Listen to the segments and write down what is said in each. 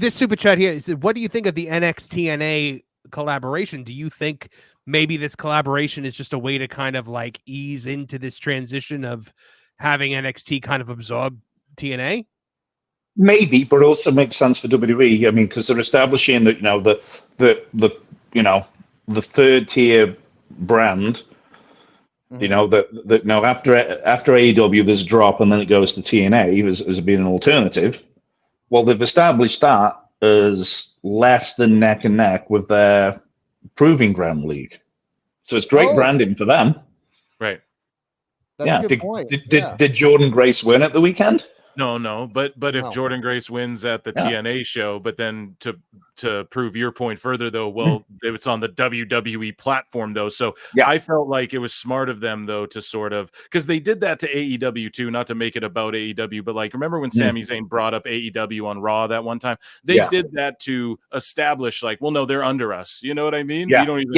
this super chat here is, what do you think of the NXT-TNA collaboration? Do you think maybe this collaboration is just a way to kind of like ease into this transition of having NXT kind of absorb TNA? Maybe, but it also makes sense for WWE. I mean, because they're establishing that the third tier brand. You know that now after AEW there's a drop and then it goes to TNA as being an alternative. Well, they've established that as less than neck and neck with their Proving Ground League, so it's great branding for them. Right. That's a good point. Did Jordan Grace win at the weekend? No, but if Jordan Grace wins at the TNA show, but then to prove your point further, though, well, it's on the WWE platform, though. So I felt like it was smart of them, though, to sort of, because they did that to AEW too, not to make it about AEW, but like, remember when Sami Zayn brought up AEW on Raw that one time? They did that to establish, like, well, no, they're under us. You know what I mean? Yeah. You don't even,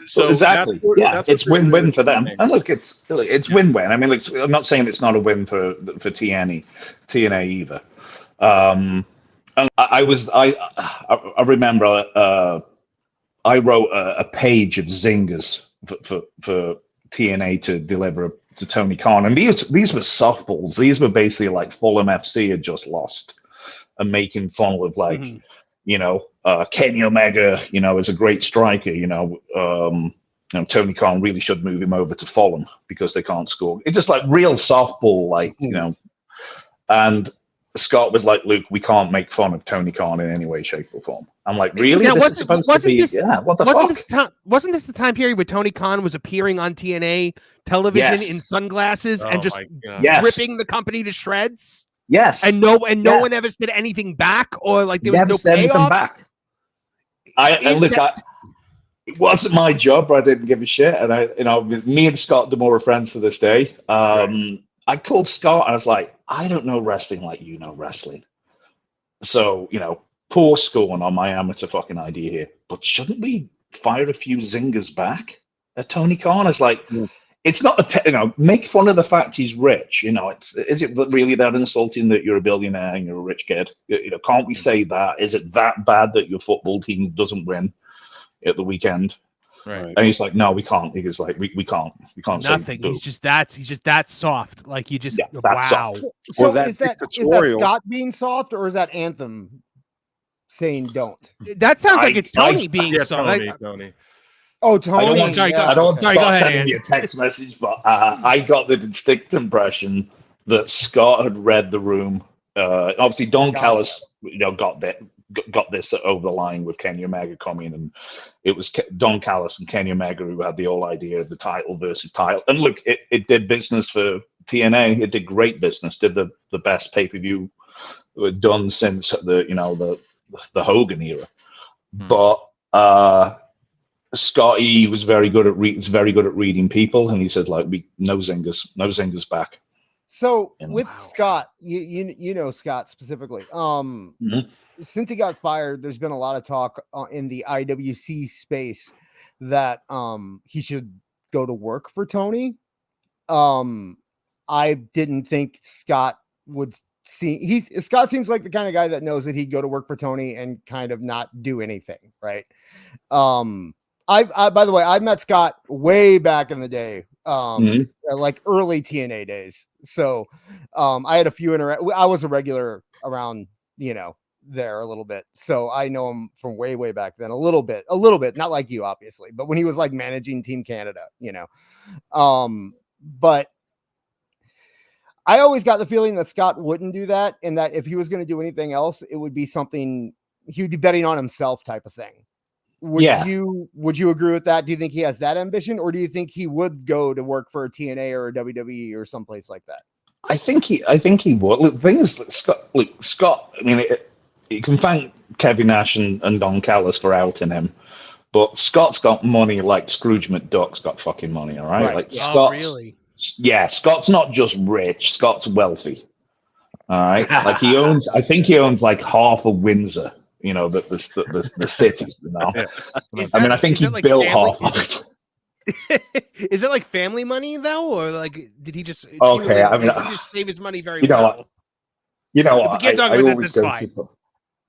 So exactly. That's it's win-win for them. And look, it's win-win. I mean, look, I'm not saying it's not a win for TNA either. And I remember I wrote a page of zingers for TNA to deliver to Tony Khan, and these were softballs. These were basically like Fulham FC had just lost and making fun of like Kenny Omega, is a great striker. Tony Khan really should move him over to Fulham because they can't score. It's just like real softball, and Scott was like, Luke, we can't make fun of Tony Khan in any way, shape, or form. I'm like, really? Yeah, what the fuck? Wasn't this the time period where Tony Khan was appearing on TNA television in sunglasses and just ripping the company to shreds? Yes. And no one ever said anything back, or like there was no payoff back. It wasn't my job, but I didn't give a shit. And me and Scott DeMore are friends to this day. I called Scott and I was like, I don't know wrestling like you know wrestling. So, poor scorn on my amateur fucking idea here. But shouldn't we fire a few zingers back at Tony Khan? It's like, it's not make fun of the fact he's rich. Is it really that insulting that you're a billionaire and you're a rich kid? Can't we say that? Is it that bad that your football team doesn't win at the weekend? Right. And he's like, no, we can't. He goes like, we can't nothing. He's just that soft. Like you just wow. So is that Scott being soft, or is that Anthem saying don't? That sounds like it's Tony being soft. Tony. Oh, Tony. I don't want to start sending you a text message, but I got the distinct impression that Scott had read the room. Obviously, Don Callis, got this over the line with Kenny Omega coming, and it was Don Callis and Kenny Omega who had the whole idea of the title versus title. And look, it did business for TNA. It did great business. Did the best pay-per-view done since the Hogan era. But Scotty was very good at reading people, and he said like, no zingers back. So with Scott, you know Scott specifically. Since he got fired, there's been a lot of talk in the IWC space that he should go to work for Tony. I didn't think Scott would see. Scott seems like the kind of guy that knows that he'd go to work for Tony and kind of not do anything, right? I by the way, I met Scott way back in the day, like early TNA days. So I had a few I was a regular around, there a little bit. So I know him from way back then, a little bit, not like you, obviously, but when he was like managing Team Canada, but I always got the feeling that Scott wouldn't do that, and that if he was going to do anything else, it would be something he would be betting on himself type of thing. Would you agree with that? Do you think he has that ambition, or do you think he would go to work for a TNA or a WWE or someplace like that? I think he would. Look, the thing is, Scott. I mean, you can thank Kevin Nash and Don Callis for outing him, but Scott's got money like Scrooge McDuck's got fucking money. All right, like Scott's, really? Yeah, Scott's not just rich. Scott's wealthy. All right, like I think he owns like half of Windsor. The city. I think he built half of it. Is it like family money though, or like did he just? Okay, he just save his money very well. If we can't talk about that, that's fine.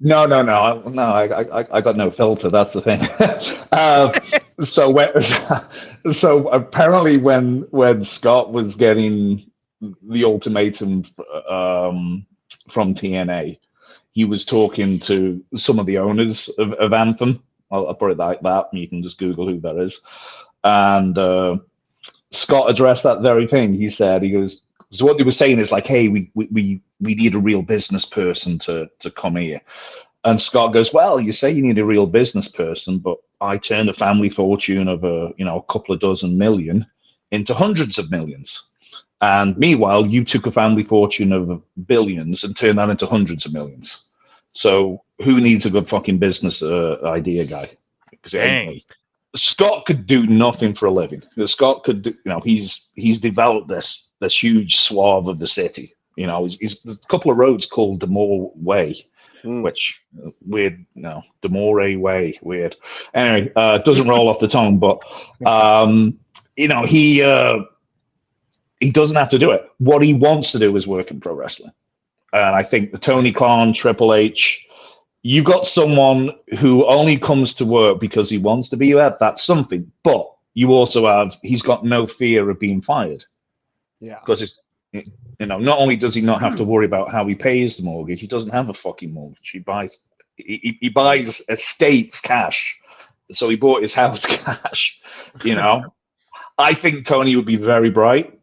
No. I got no filter. That's the thing. So apparently, when Scott was getting the ultimatum from TNA, he was talking to some of the owners of Anthem. I'll put it like that. You can just Google who that is. And Scott addressed that very thing. He goes, so what they were saying is like, hey, we need a real business person to come here. And Scott goes, well, you say you need a real business person, but I turned a family fortune of a couple of dozen million into hundreds of millions. And meanwhile, you took a family fortune of billions and turned that into hundreds of millions. So who needs a good fucking business idea guy? Because it ain't me. Scott could do nothing for a living. Scott could do, he's developed this huge swath of the city. He's a couple of roads called Demore Way, which weird. No, Demore Way, weird. Anyway, doesn't roll off the tongue, but he doesn't have to do it. What he wants to do is work in pro wrestling. And I think the Tony Khan, Triple H, you got someone who only comes to work because he wants to be there. That's something. But you also he's got no fear of being fired. Yeah. Because not only does he not have to worry about how he pays the mortgage, he doesn't have a fucking mortgage. He buys estates cash. So he bought his house cash. I think Tony would be very bright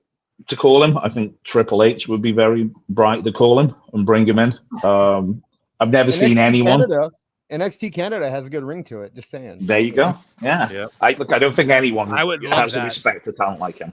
to call him. I think Triple H would be very bright to call him and bring him in. I've never seen anyone. NXT Canada has a good ring to it. Just saying. There you go. Yeah. I don't think anyone I would has the respect to talent like him.